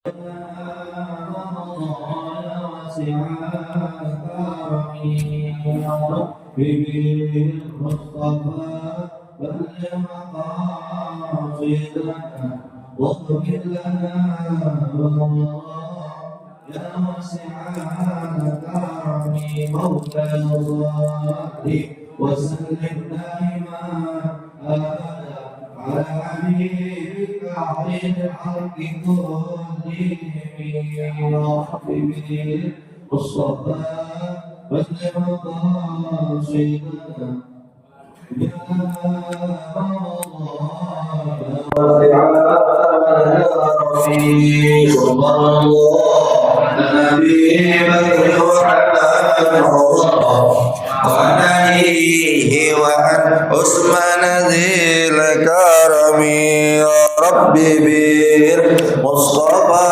واغفر لنا يا واسع الكرم موتى الظالم وسلم دائما ابدا على حبيبك خير الخلق كلهم يا حبيبي مصطفى بلغ مقاصدنا يا عثمان ذي الكرم يا ربي بالمصطفى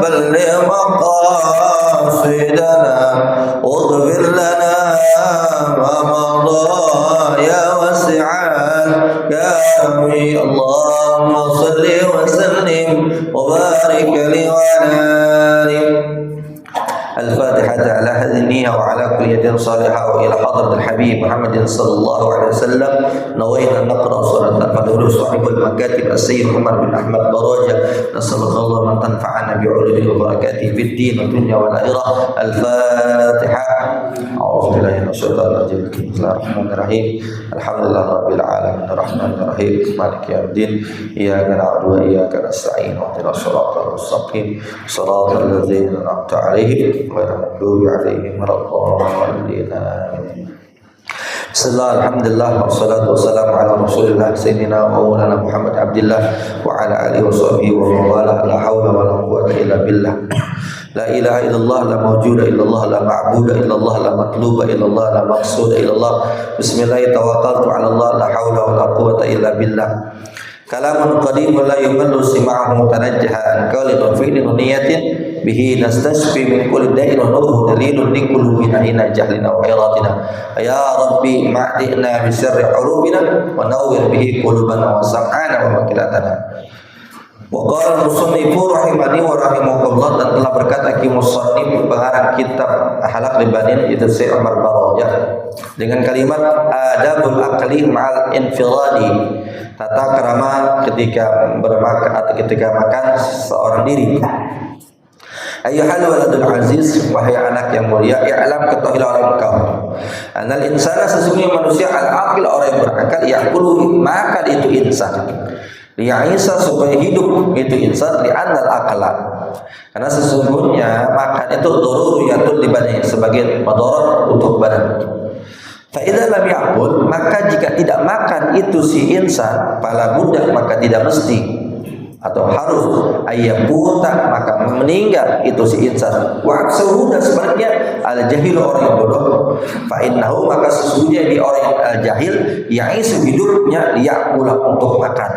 بلغ مقاصدنا واغفر لنا ما مضى يا واسع الكرم اللهم صل وسلم وبارك عليه. الفاتحة على هذه النية وعلى كل يد صالحة وإلى حضرة الحبيب محمد صلى الله عليه وسلم. نوينا نقرأ سورة الفاتحة صاحب المكاتب السيد عمر بن أحمد براجة نسأل الله أن تنفعنا بعلومه وبركاته في الدين والدنيا والآخرة. الفاتحة. أعوذ بالله من الشيطان الرجيم. بسم الله الرحمن الرحيم. الحمد لله رب العالمين الرحمن الرحيم مالك يوم الدين إياك نعبد وإياك نستعين اهدنا الصراط المستقيم صراط الذين أنعمت عليهم غير المغضوب عليهم ولا الضالين. Bismillah, alhamdulillah, wassalatu wassalamu ala rasulillah sayyidina wa maulana Muhammad abdillah wa ala alihi wa sahbihi wa mawalah. La hawla wa la quwwata illa billah. La ilaha illallah, la mawjuda illallah, la ma'buda illallah, la matluba illallah, la maqsuda illallah. Bismillah, tawakkaltu ala Allah, la hawla wa la quwwata illa billah. Kalamun qadim wa la yumallu sima'ahu mutanajjaha an qawlin wa fi'lin wa niyatin bihi nastashfi min kulli da'in wa nurhu dalilun li qulubina ina jahlina wa iratina. Ya Rabbi ma'dina bi sirri urubina wa nawwir bihi qulubana wa sam'ana wa makilatana. Wa qala al-musannifu rahimani wa rahimakumullah, dan telah berkata ki musannif pengarang kitab Akhlaq Libanin itu Syekh Umar Barojah dengan kalimat adabul aqli ma'al infiradi, tata krama ketika bermakan atau ketika makan seorang diri. Ayyuhal waladul aziz, wahai anak yang mulia, i'lam, ketahuilah oleh engkau, anal insana, sesungguhnya manusia, al-aqil, orang yang berakal, ya'kulu, makan itu insan, liya'isa, supaya hidup itu insan, li'annal aqla, karena sesungguhnya makan itu daruriyatun libani, sebagai madarat untuk badan. Fa'idha lam ya'kul, maka jika tidak makan itu si insan, fala budda, maka tidak mesti atau harus ayyabuta, maka meninggal itu si insan. Wa aksaru, dan sebaliknya al jahil, orang yang bodoh, fa innahu, maka sesungguhnya di orang yang al jahil ya'isu, hidupnya liya'kula, untuk makan.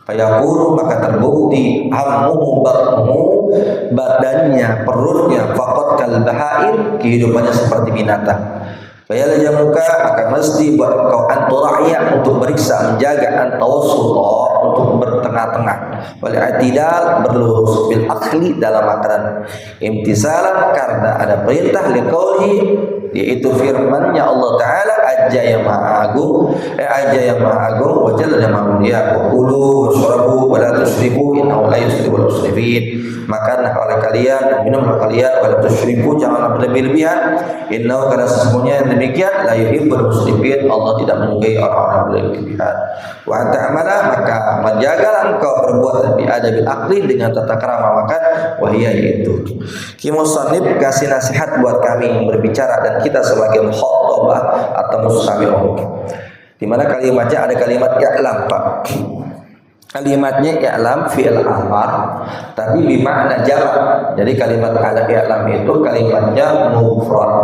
Fayaqulu, maka terbukti hammuhu batnuhu, badannya, perutnya, faqad kal bahair, kehidupannya seperti binatang. Fayaljamuka, akan mesti buat engkau antura'ya, untuk meriksa, menjaga, antawassuta, untuk bertengah-tengah, wal i'tidal, berlurus, bil akhli, dalam makanan, imtisalan, karena ada perintah liqaulihi, yaitu firman-Nya Allah Ta'ala, Aja yang Maha Agung, wa Jalla yang Maha Mulia, wa kulu washrabu wa la tusrifu innahu la yuhibbul musrifin. Makanlah oleh kalian dan minumlah kalian, wa la tusrifu, janganlah berlebih-lebihan, innahu, karena sesungguhnya yang demikian la yuhibbul musrifin, Allah tidak menyukai orang-orang berlebihan. Wa ta'amala, maka menjagalah engkau perbuatan bi adabil aqli, dengan tata krama makan, wahia, yaitu ki musannif kasih nasihat buat kami berbicara dan kita sebagai mukhatabah atau mustami'un, di mana kalimatnya ada kalimat i'lam, Pak. Kalimatnya i'lam fi'il amar, tapi bermakna jamak. Jadi kalimat i'lam itu kalimatnya mufrad,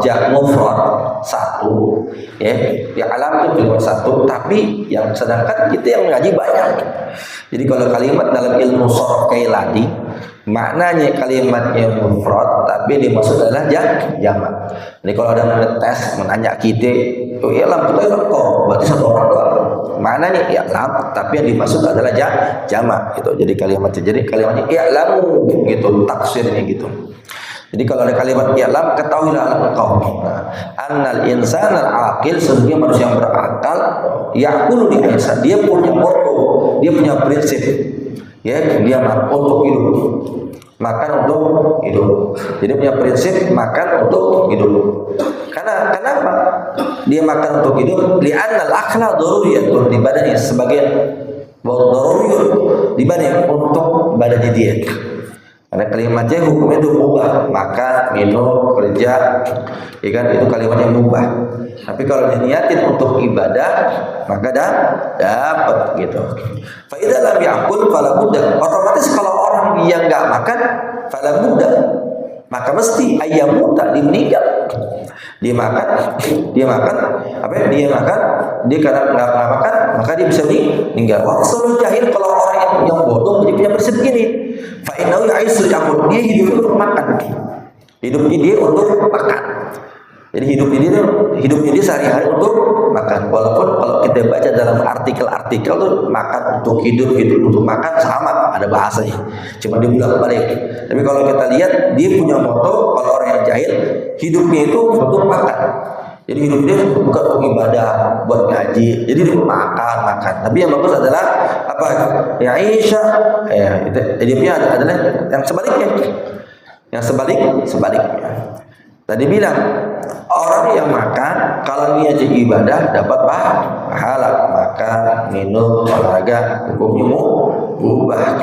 satu. Ya, i'lam itu kalimat satu, tapi yang sedangkan kita yang ngaji banyak. Jadi kalau kalimat dalam ilmu sharaf kailadi, maknanya kalimatnya mufrad tapi dimaksud adalah jamak. Jadi kalau ada mengetes menanya kita, oh i'lam, kita kok berarti satu orang doang. Maknanya i'lam tapi yang dimaksud adalah jamak gitu. Jadi kalimatnya i'lamu gitu taksirnya gitu. Jadi kalau ada kalimat i'lam, ketahuilah engkau annal insana al-aqil, sesungguhnya manusia yang berakal, ya'kulu di insan, dia punya moto, dia punya prinsip. Ya, dia untuk hidup, makan untuk hidup. Jadi punya prinsip makan untuk hidup. Kenapa dia makan untuk hidup? Li'anna al-akla daruriyatun di badannya, sebagai daruriyun di badannya untuk badannya dia. Karena kalimatnya hukumnya itu mubah, makan, minum, kerja, ya kan, itu kalimatnya mubah. Tapi kalau diniatin untuk ibadah, maka dapat gitu. Fa idza lam ya'kul fala budda. Otomatis kalau orang yang enggak makan, fala budda, maka mesti ayam tak meninggal. Dia makan, apa ya? Dia makan, dia karena enggak makan, maka dia bisa meninggal. Wah, selalu jahil kalau orang yang bodoh dia punya prinsip gini. Fa innahu ya'isul yaqul, dia hidup untuk makan. Hidupnya dia untuk makan. Jadi hidupnya dia sehari-hari untuk makan. Walaupun kalau kita baca dalam artikel-artikel tuh makan untuk hidup untuk makan sama ada bahasanya. Cuma dia bilang balik. Tapi kalau kita lihat dia punya moto, kalau orang yang jahil hidupnya itu untuk makan. Jadi hidup dia bukan untuk ibadah, buat ngaji. Jadi dia makan. Tapi yang bagus adalah apa? Ya Aisyah. Ya, itu hidupnya adalah yang sebaliknya. Yang sebaliknya. Tadi bilang orang yang makan kalau niat ibadah dapat pahala, makan, minum, olahraga, hukumnya mubah.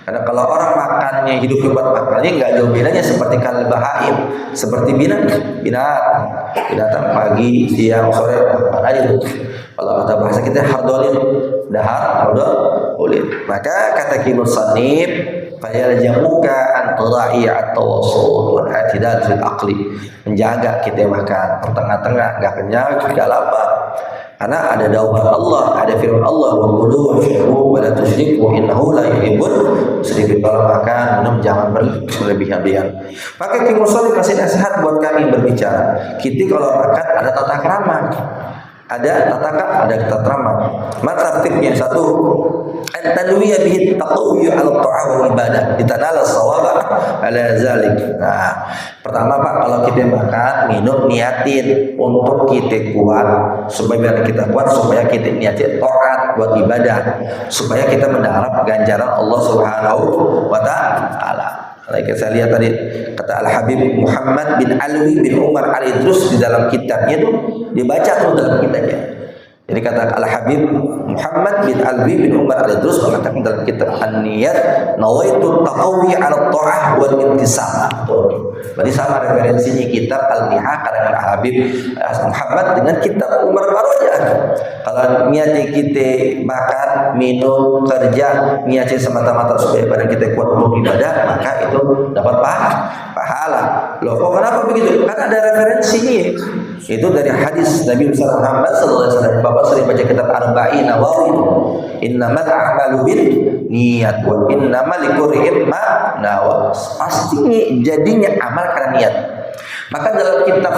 Karena kalau orang makannya hidupnya buat makannya nggak jauh bedanya seperti kal bahaim, seperti binatang pagi, siang, sore makan aja tuh. Kalau kata bahasa kita hardolin, hardolin. Maka kata Ibnu Sanib, fayaljamuka an tura'i at-tawassut wal i'tidal fil aqli, menjaga kita makan tengah-tengah, enggak kenyang enggak lapar. Karena ada dawuh Allah, ada firman Allah, wa qulu washrabu wa la tusyriku innahu la yuhibbul musyrifin. Kalau makan minum jangan berlebihan. Maka Ibnu Sanib kasih nasihat buat kami berbicara. Kita kalau makan ada tata krama. Ada tata krama. Tertibnya satu, an-tanwiya bihi taqawwi 'ala ta'ah wal ibadah ditanala shawaba 'ala zalik. Nah, pertama Pak, kalau kita makan, minum, niatin untuk kita kuat, supaya kita niatin taat buat ibadah, supaya kita mendapat ganjaran Allah Subhanahu wa taala. Saya lihat tadi kata Al-Habib Muhammad bin Alwi bin Umar Al-Idrus di dalam kitabnya itu dibaca tuh dalam kitabnya. Jadi kata Al-Habib Muhammad bin Alwi bin Umar Al-Idrus mengatakan dalam kitab An-Niyat, nawaitu taqawwi 'ala ta'ah wal intisab. Berarti sama referensinya kitab Al-Nihah karangan Al-Habib Muhammad dengan kitab Umar Barojah. Kalau niatnya kita makan, minum, kerja, niatnya semata-mata supaya badan kita kuat untuk ibadah, maka itu dapat pahala. Loh, kok kenapa begitu? Karena ada referensinya. Itu dari hadis Nabi Muhammad SAW. Bapak sering baca kitab Arba'in Nawawi itu. Innamal a'malu bin niat wa innamal likulli ma nawa. Pastinya jadinya amal karena niat. Maka dalam kitab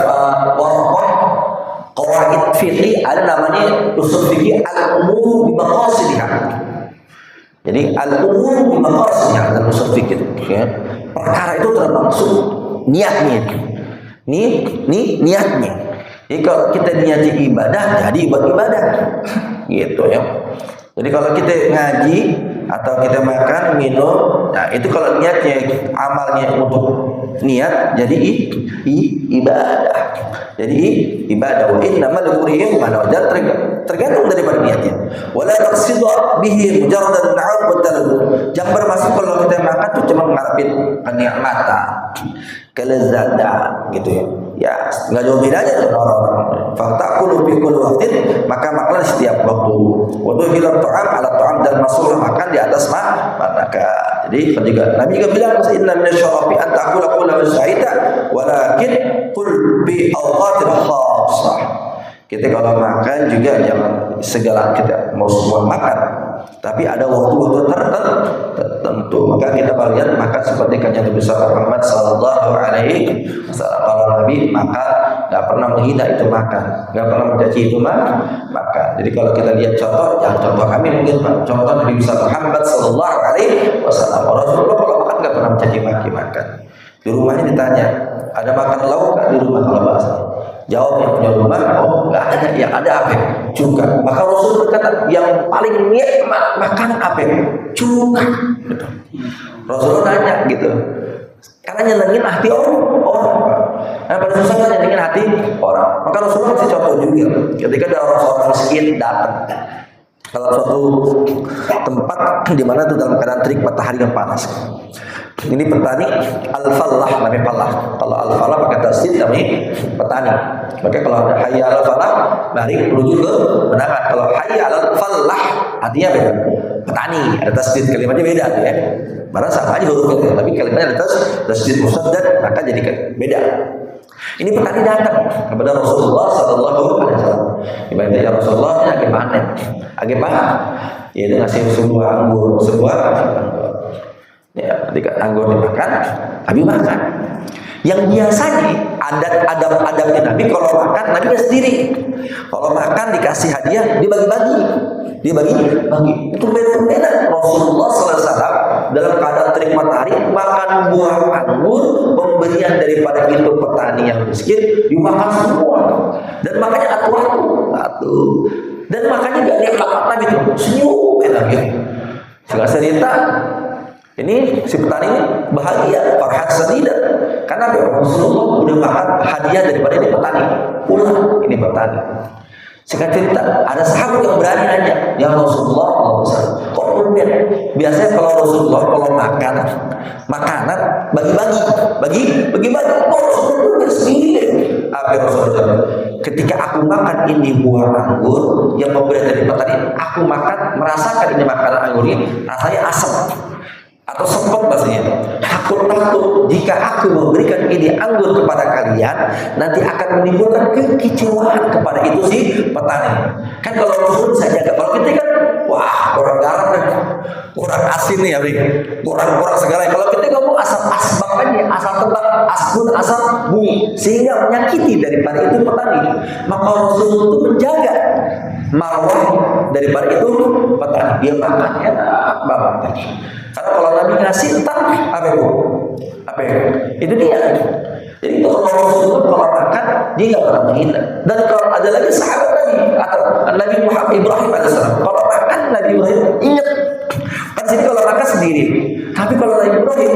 qawaid fiqih ada namanya usul fiqih al-umur bi maqasidiha. Jadi al-umur bi maqasidiha dalam usul fiqih, ya. Perkara itu termasuk niatnya. Niatnya. Jadi kalau kita niati ibadah, jadi buat ibadah, gitu ya. Jadi kalau kita ngaji atau kita makan, minum, nah itu kalau niatnya, amalnya untuk niat, jadi ibadah. Jadi ibadah. Wa innamal likulli man wajad, tergantung daripada niatnya. Wala taqsidu bihi mujarradan na'am wa talab. Jangan bermaksud kalau kita makan tuh cuma ngarepin kenikmatan, kelezatan, gitu ya. Ya, nggak jauh bedanya dengan orang-orang. Faktakulu fi kulli waqtin, maka makanlah setiap waktu. Waktu hilang ta'am ala ta'am, dan masuklah makan di atas maka. Jadi juga Nabi juga bilang, inna minasyarafi an ta'kula kulla masya'ita walakin qul bi awqatin khassah. Kita kalau makan juga jangan segala kita mau semua makan. Tapi ada waktu-waktu tertentu. Maka kita kalian makan seperti kanjeng Nabi Muhammad sallallahu alaihi wasallam. Kalau Nabi makan nggak pernah menghina itu makan, nggak pernah mencaci itu makan. Jadi kalau kita lihat contoh, yang contoh kami mungkin contoh Nabi Muhammad sallallahu alaihi wasallam. Rasulullah kalau makan nggak pernah mencaci maki makan. Di rumahnya ditanya, ada makan lauk nggak di rumah kalau bahasa? Jawab yang punya rumah, oh nggak ada, yang ada apa? Cuka. Maka Rasul berkata, yang paling nikmat makan apa? Cuka. Gitu. Rasul nanya gitu, karena nyenengin hati orang. Nah, pada susahnya nyenengin hati orang. Maka Rasulullah kasih contoh juga. Ketika ada orang miskin datang dalam suatu tempat di mana itu dalam keadaan terik matahari yang panas. Ini petani al-fallah, namanya fallah. Kalau al-fallah pakai tasdid namanya petani. Maka kalau ada hayya al-fallah, mari menuju ke kemenangan. Kalau hayya al-fallah artinya beda. Petani, ada tasdid, kalimatnya beda ya. Padahal sama aja hurufnya, tapi kalimatnya ada tasdid musaddad, maka jadi beda. Ini petani datang kepada Rasulullah sallallahu alaihi wasallam. Ibaratnya ya Rasulullah, ini agak panen. Agak panen. Ya dia ngasih sebuah anggur. Ya, ketika anggur dimakan, Nabi makan. Yang biasanya adab-adabnya Nabi kalau makan, Nabi sendiri. Kalau makan dikasih hadiah, dibagi-bagi. Itu beda-beda. Rasulullah SAW dalam keadaan terik matahari makan buah anggur pemberian daripada itu petani yang miskin dimakan semua. Dan makanya satu. Dan makanya gak nikmat Nabi itu senyum Nabi. Segala cerita. Ini si petani ini bahagia, farhat sadidah. Karena Rasulullah udah makan hadiah daripada ini petani. Pulang ini petani. Singkat cerita, ada sahabat yang berani nanya, ya Rasulullah, kok berbeda? Biasanya kalau Rasulullah kalau makan makanan bagi-bagi. Oh Rasulullah sendiri. Apa Rasulullah? Ketika aku makan ini buah anggur yang pemberian dari petani, aku makan merasakan ini makanan anggur ini rasanya asam. Atau sempat bahasanya, aku takut jika aku memberikan ini anggur kepada kalian nanti akan menimbulkan kekecewaan kepada itu si petani. Kan kalau Rasul bisa jaga, kalau kita kan wah kurang garam dan kurang asin nih ya, kurang segala. Kalau kita ngomong asam asbak aja, asam tebak, asbun, asam bumi, sehingga menyakiti daripada itu petani. Maka Rasul itu menjaga marwah daripada itu petani. Dia makannya banget. Karena kalau Nabi ngasih apa itu? Itu dia. Jadi kalau Rasulullah kalau makan dia nggak pernah menghina. Dan kalau ada lagi sahabat Nabi atau Nabi Muhammad Ibrahim alaihissalam, kalau makan Nabi Ibrahim ingat. Kan sini kalau makan sendiri. Tapi kalau Nabi Ibrahim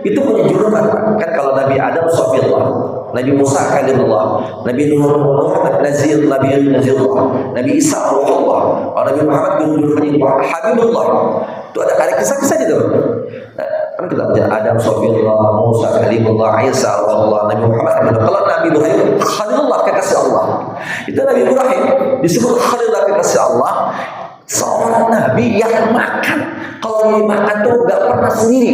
itu punya julukan. Kan kalau Nabi Adam Sofiyullah, Nabi Musa Kalimullah, Nabi Nuh Nazirullah, Nabi Isa Ruhullah, Nabi Muhammad julukannya Habibullah. Itu ada kisah-kisah gitu. Kan kita baca Adam Sofiyullah, Musa Kalimullah, Isa Ruhullah, Nabi Muhammad. Kalau Nabi Ibrahim Khalilullah kekasih Allah. Itu Nabi Ibrahim disebut Khalilullah kekasih Allah. Seorang Nabi yang makan, kalau dia makan tuh gak pernah sendiri.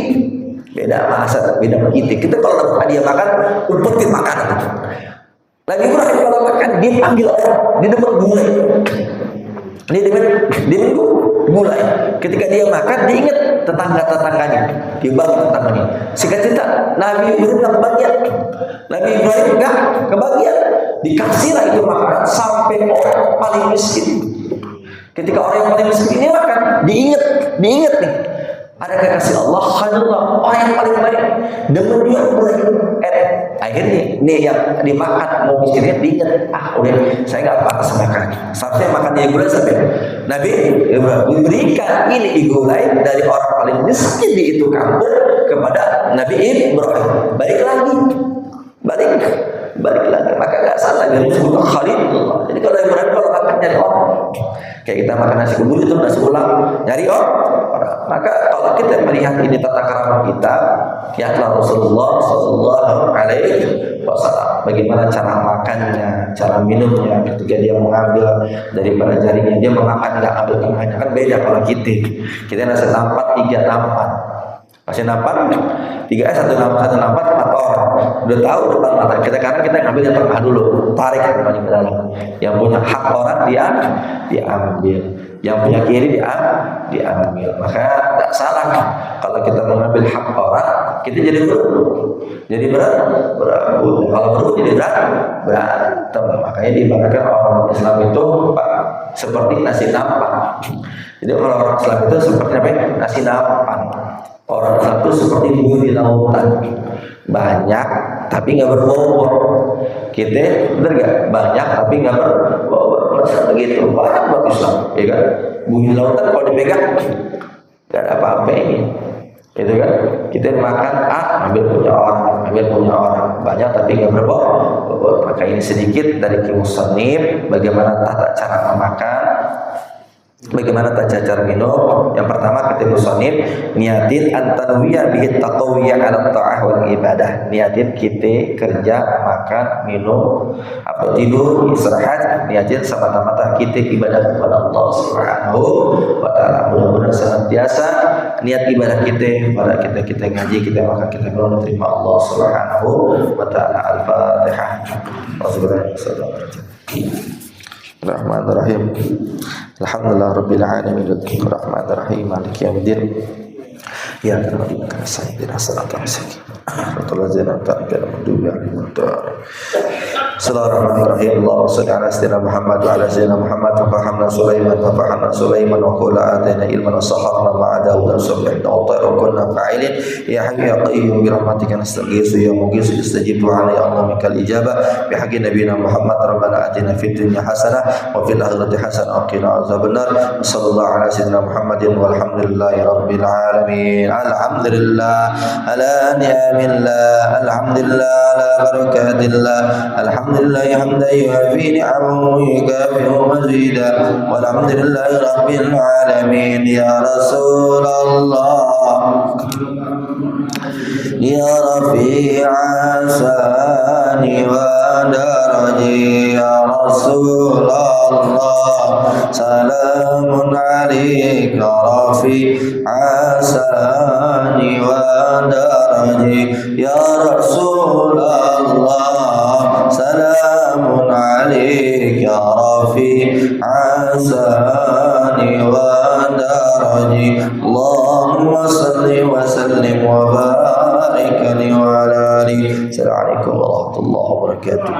Beda masa, beda kita. Kita kalau dapat hadiah makan, umpetin makanan. Nabi Ibrahim kalau makan, dia panggil orang, dia demen gulai. Dia demen gulai. Ketika dia makan, dia ingat tetangga-tetangganya. Dia bagi tetangganya. Singkat cerita, Nabi Ibrahim gak kebagian. Nabi Ibrahim gak kebagian. Dikasihlah itu makanan sampai orang paling miskin. Ketika orang yang paling miskin ini makan, diingat nih. Ada kekasih Allah, Khalilullah, orang yang paling baik. Demen dia mulai. Akhirnya nih yang dimakan mau miskinnya diingat. Udah saya nggak pantas makan. Sampai makan dia gulai sampai Nabi memberikan ini gulai dari orang paling miskin di itu kampung kepada Nabi Ibrahim. Balik lagi. Maka nggak salah dia disebut Khalilullah. Jadi kalau Ibrahim kalau makan nyari orang, kayak kita makan nasi kubur itu nasi ulam nyari orang. Maka kalau kita melihat ini tata krama kita, ya Rasulullah Sallallahu Alaihi Wasallam, bagaimana cara makannya, cara minumnya, ketika dia mengambil daripada jaringnya, dia memakan nggak ambil tengahnya, kan beda kalau kita nasi nampak 3 nampak. Masih nampak 3 1 nampak 4 orang. Udah tahu depan mata kita, karena kita ngambil yang tengah dulu, tarik ke dalam. Yang punya hak orang dia ambil. yang punya kiri diambil. Maka tidak salah kalau kita mengambil hak orang, kita jadi berebut. Kalau berebut jadi berantem. Makanya diibaratkan orang Islam itu seperti nasi nampan. Jadi kalau orang Islam itu seperti apa? Nasi nampan. Orang Islam itu seperti buih di lautan, banyak tapi nggak berbobot. Kita bener nggak? Banyak tapi nggak berbobot. Begitu banyak buat Islam, ya kan? Buih di lautan kalau dipegang nggak ada apa-apa ini, itu kan? Kita makan ambil punya orang, banyak tapi nggak berbobot. Maka ini sedikit dari musannif bagaimana tata cara memakan, bagaimana tata cara minum. Yang pertama kata musannif, niatin antanwiya bihi taqawiyya 'ala ta'ah wal ibadah. Niatin kita kerja, makan, minum, atau tidur, istirahat, niatin semata-mata kita ibadah kepada Allah Subhanahu wa taala. Mudah-mudahan senantiasa niat ibadah kita pada kita ngaji, kita makan, kita minum, terima Allah Subhanahu wa taala. Al-Fatihah. Bismillahirrahmanirrahim. Alhamdulillah rabbil alamin arrahmanirrahim maliki yaumiddin. Ya na'budu wa nasta'inu ihdinas siratal mustaqim. Bismillahirrahmanirrahim. Allahumma shalli ala sayyidina Muhammad wa ala sayyidina Muhammad wa fahamna Sulaiman wa qul atayna ilman wa sakharna ma'a Dawud wa subbihna wa tayra kunna fa'ilin. Ya hayyu ya qayyum bi rahmatika nastaghitsu ya mughithu istajib du'a ya Allah minkal ijabah bi haqqi nabiyina Muhammad rabbana atina fid dunya hasanah wa fil akhirati hasanah wa qina azabannar. Sallallahu ala sayyidina Muhammadin walhamdulillahi rabbil alamin. Alhamdulillah ala ni'amillah, alhamdulillah ala barakatillah, alhamdulillah hamdan yu'afi ni'amahu yukafi'u mazida, walhamdulillahi rabbil alamin. Ya Rasulullah ya Rafi'a sani wa daraji, ya Rasulullah salamun alaika Rafi'a sani wa daraji, ya Rasulullah salamun alaika Rafi'a sani wa daraji. Allahumma salli wa sallim wa barik alaihi wa ala alihi. Assalamualaikum warahmatullahi wabarakatuh.